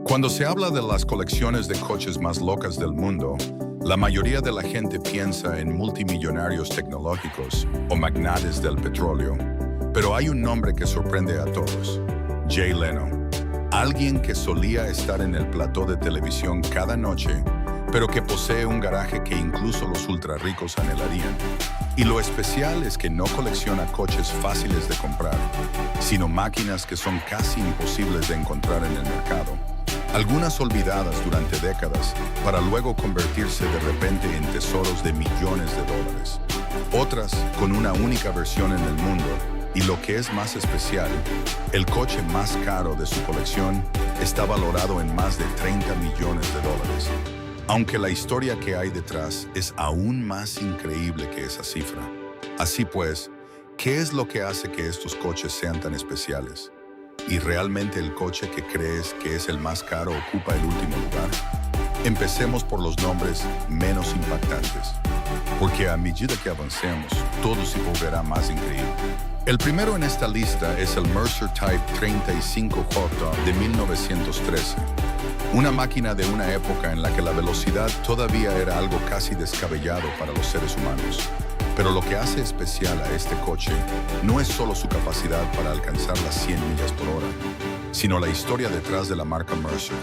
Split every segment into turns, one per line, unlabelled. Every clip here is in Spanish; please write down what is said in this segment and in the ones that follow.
Cuando se habla de las colecciones de coches más locas del mundo, la mayoría de la gente piensa en multimillonarios tecnológicos o magnates del petróleo. Pero hay un nombre que sorprende a todos: Jay Leno. Alguien que solía estar en el plató de televisión cada noche, pero que posee un garaje que incluso los ultrarricos anhelarían. Y lo especial es que no colecciona coches fáciles de comprar, sino máquinas que son casi imposibles de encontrar en el mercado. Algunas olvidadas durante décadas para luego convertirse de repente en tesoros de millones de dólares. Otras con una única versión en el mundo. Y lo que es más especial, el coche más caro de su colección está valorado en más de 30 millones de dólares. Aunque la historia que hay detrás es aún más increíble que esa cifra. Así pues, ¿qué es lo que hace que estos coches sean tan especiales? ¿Y realmente el coche que crees que es el más caro ocupa el último lugar? Empecemos por los nombres menos impactantes, porque a medida que avancemos, todo se volverá más increíble. El primero en esta lista es el Mercer Type 35J de 1913. Una máquina de una época en la que la velocidad todavía era algo casi descabellado para los seres humanos. Pero lo que hace especial a este coche no es solo su capacidad para alcanzar las 100 millas por hora, sino la historia detrás de la marca Mercer,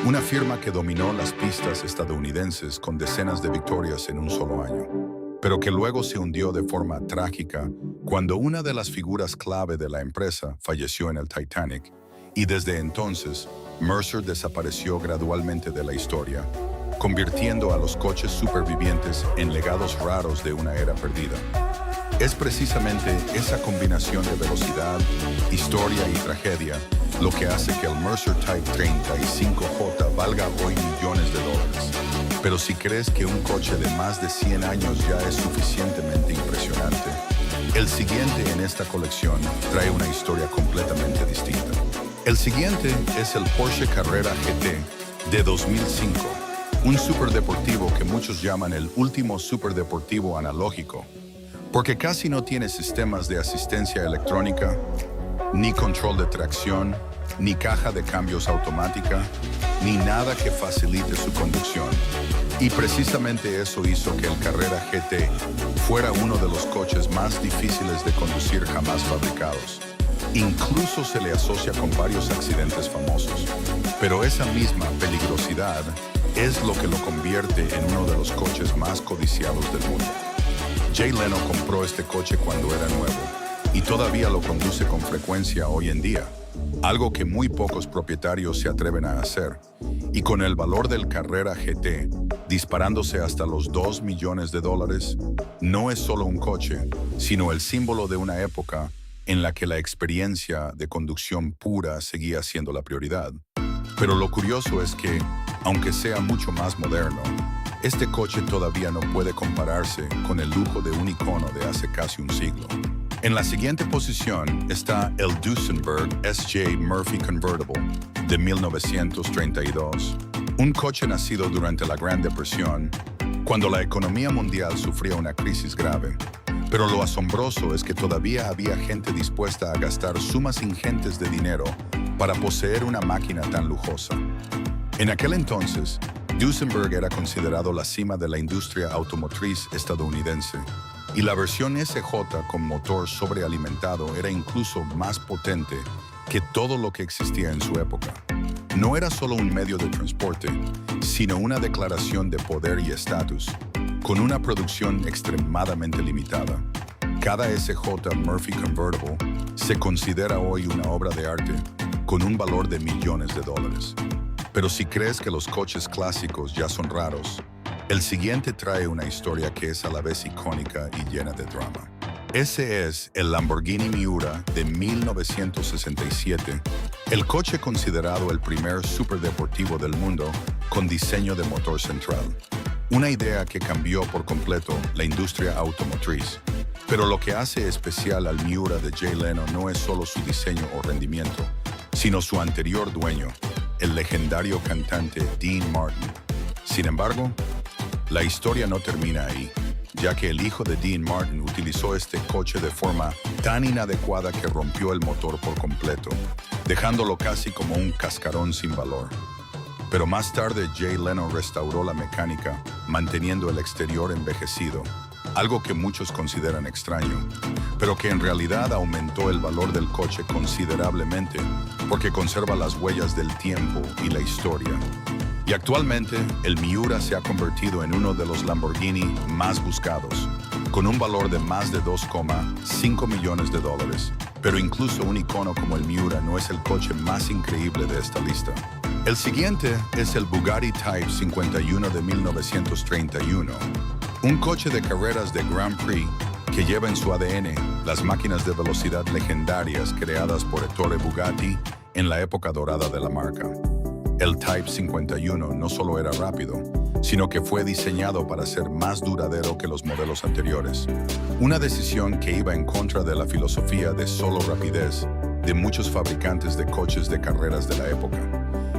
una firma que dominó las pistas estadounidenses con decenas de victorias en un solo año, pero que luego se hundió de forma trágica cuando una de las figuras clave de la empresa falleció en el Titanic, y desde entonces Mercer desapareció gradualmente de la historia, convirtiendo a los coches supervivientes en legados raros de una era perdida. Es precisamente esa combinación de velocidad, historia y tragedia lo que hace que el Mercer Type 35J valga hoy millones de dólares. Pero si crees que un coche de más de 100 años ya es suficientemente impresionante, el siguiente en esta colección trae una historia completamente distinta. El siguiente es el Porsche Carrera GT de 2005. Un superdeportivo que muchos llaman el último superdeportivo analógico, porque casi no tiene sistemas de asistencia electrónica, ni control de tracción, ni caja de cambios automática, ni nada que facilite su conducción. Y precisamente eso hizo que el Carrera GT fuera uno de los coches más difíciles de conducir jamás fabricados. Incluso se le asocia con varios accidentes famosos. Pero esa misma peligrosidad es lo que lo convierte en uno de los coches más codiciados del mundo. Jay Leno compró este coche cuando era nuevo y todavía lo conduce con frecuencia hoy en día, algo que muy pocos propietarios se atreven a hacer. Y con el valor del Carrera GT disparándose hasta los 2 millones de dólares, no es solo un coche, sino el símbolo de una época en la que la experiencia de conducción pura seguía siendo la prioridad. Pero lo curioso es que, aunque sea mucho más moderno, este coche todavía no puede compararse con el lujo de un icono de hace casi un siglo. En la siguiente posición está el Duesenberg S.J. Murphy Convertible de 1932, un coche nacido durante la Gran Depresión, cuando la economía mundial sufría una crisis grave. Pero lo asombroso es que todavía había gente dispuesta a gastar sumas ingentes de dinero para poseer una máquina tan lujosa. En aquel entonces, Duesenberg era considerado la cima de la industria automotriz estadounidense, y la versión SJ con motor sobrealimentado era incluso más potente que todo lo que existía en su época. No era solo un medio de transporte, sino una declaración de poder y estatus, con una producción extremadamente limitada. Cada SJ Murphy Convertible se considera hoy una obra de arte con un valor de millones de dólares. Pero si crees que los coches clásicos ya son raros, el siguiente trae una historia que es a la vez icónica y llena de drama. Ese es el Lamborghini Miura de 1967, el coche considerado el primer superdeportivo del mundo con diseño de motor central. Una idea que cambió por completo la industria automotriz. Pero lo que hace especial al Miura de Jay Leno no es solo su diseño o rendimiento, sino su anterior dueño, el legendario cantante Dean Martin. Sin embargo, la historia no termina ahí, ya que el hijo de Dean Martin utilizó este coche de forma tan inadecuada que rompió el motor por completo, dejándolo casi como un cascarón sin valor. Pero más tarde Jay Leno restauró la mecánica, manteniendo el exterior envejecido, algo que muchos consideran extraño, pero que en realidad aumentó el valor del coche considerablemente porque conserva las huellas del tiempo y la historia. Y actualmente, el Miura se ha convertido en uno de los Lamborghini más buscados, con un valor de más de $2,5 millones. Pero incluso un icono como el Miura no es el coche más increíble de esta lista. El siguiente es el Bugatti Type 51 de 1931, un coche de carreras de Grand Prix que lleva en su ADN las máquinas de velocidad legendarias creadas por Ettore Bugatti en la época dorada de la marca. El Type 51 no solo era rápido, sino que fue diseñado para ser más duradero que los modelos anteriores. Una decisión que iba en contra de la filosofía de solo rapidez de muchos fabricantes de coches de carreras de la época.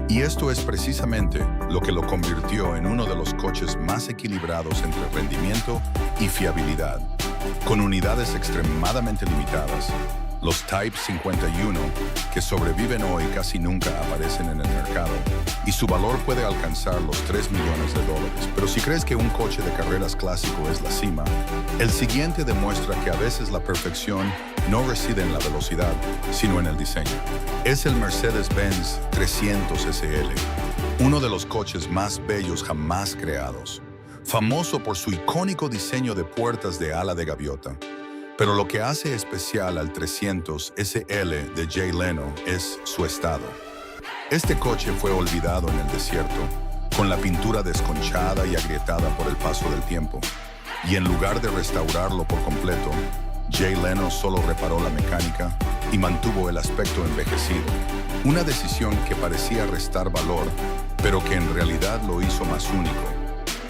Y esto es precisamente lo que lo convirtió en uno de los coches más equilibrados entre rendimiento y fiabilidad. Con unidades extremadamente limitadas, los Type 51, que sobreviven hoy, casi nunca aparecen en el mercado, y su valor puede alcanzar los $3 millones. Pero si crees que un coche de carreras clásico es la cima, el siguiente demuestra que a veces la perfección no reside en la velocidad, sino en el diseño. Es el Mercedes-Benz 300 SL, uno de los coches más bellos jamás creados, famoso por su icónico diseño de puertas de ala de gaviota. Pero lo que hace especial al 300 SL de Jay Leno es su estado. Este coche fue olvidado en el desierto, con la pintura desconchada y agrietada por el paso del tiempo. Y en lugar de restaurarlo por completo, Jay Leno solo reparó la mecánica y mantuvo el aspecto envejecido. Una decisión que parecía restar valor, pero que en realidad lo hizo más único,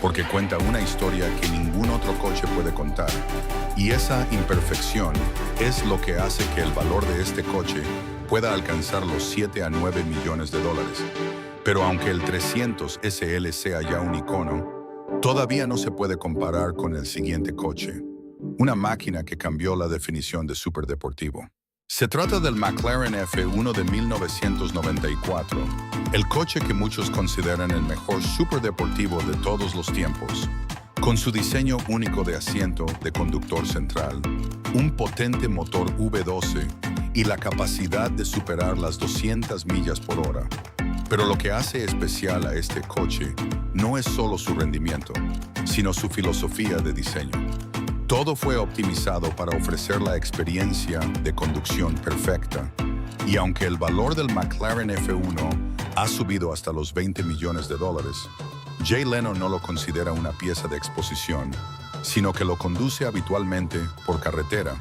porque cuenta una historia que ningún otro coche puede contar. Y esa imperfección es lo que hace que el valor de este coche pueda alcanzar los $7 a 9 millones. Pero aunque el 300 SL sea ya un icono, todavía no se puede comparar con el siguiente coche, una máquina que cambió la definición de superdeportivo. Se trata del McLaren F1 de 1994, el coche que muchos consideran el mejor superdeportivo de todos los tiempos. Con su diseño único de asiento de conductor central, un potente motor V12 y la capacidad de superar las 200 millas por hora. Pero lo que hace especial a este coche no es solo su rendimiento, sino su filosofía de diseño. Todo fue optimizado para ofrecer la experiencia de conducción perfecta. Y aunque el valor del McLaren F1 ha subido hasta los $20 millones, Jay Leno no lo considera una pieza de exposición, sino que lo conduce habitualmente por carretera,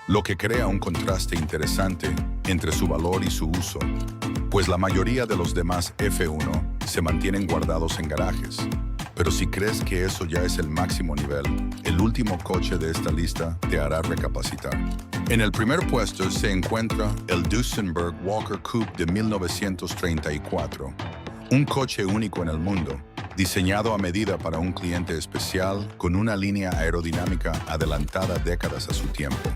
lo que crea un contraste interesante entre su valor y su uso, pues la mayoría de los demás F1 se mantienen guardados en garajes. Pero si crees que eso ya es el máximo nivel, el último coche de esta lista te hará recapacitar. En el primer puesto se encuentra el Duesenberg Walker Coupe de 1934, un coche único en el mundo, diseñado a medida para un cliente especial con una línea aerodinámica adelantada décadas a su tiempo.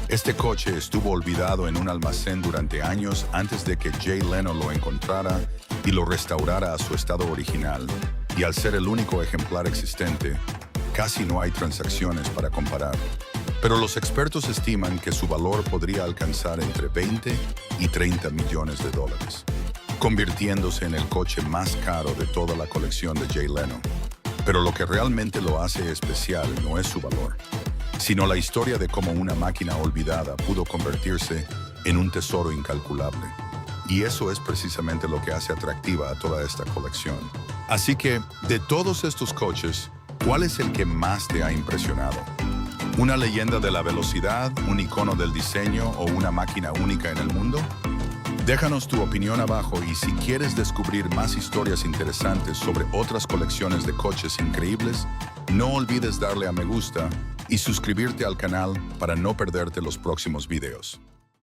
Este coche estuvo olvidado en un almacén durante años antes de que Jay Leno lo encontrara y lo restaurara a su estado original. Y al ser el único ejemplar existente, casi no hay transacciones para comparar. Pero los expertos estiman que su valor podría alcanzar entre $20 y $30 millones, convirtiéndose en el coche más caro de toda la colección de Jay Leno. Pero lo que realmente lo hace especial no es su valor, sino la historia de cómo una máquina olvidada pudo convertirse en un tesoro incalculable. Y eso es precisamente lo que hace atractiva a toda esta colección. Así que, de todos estos coches, ¿cuál es el que más te ha impresionado? ¿Una leyenda de la velocidad, un icono del diseño o una máquina única en el mundo? Déjanos tu opinión abajo y si quieres descubrir más historias interesantes sobre otras colecciones de coches increíbles, no olvides darle a me gusta y suscribirte al canal para no perderte los próximos videos.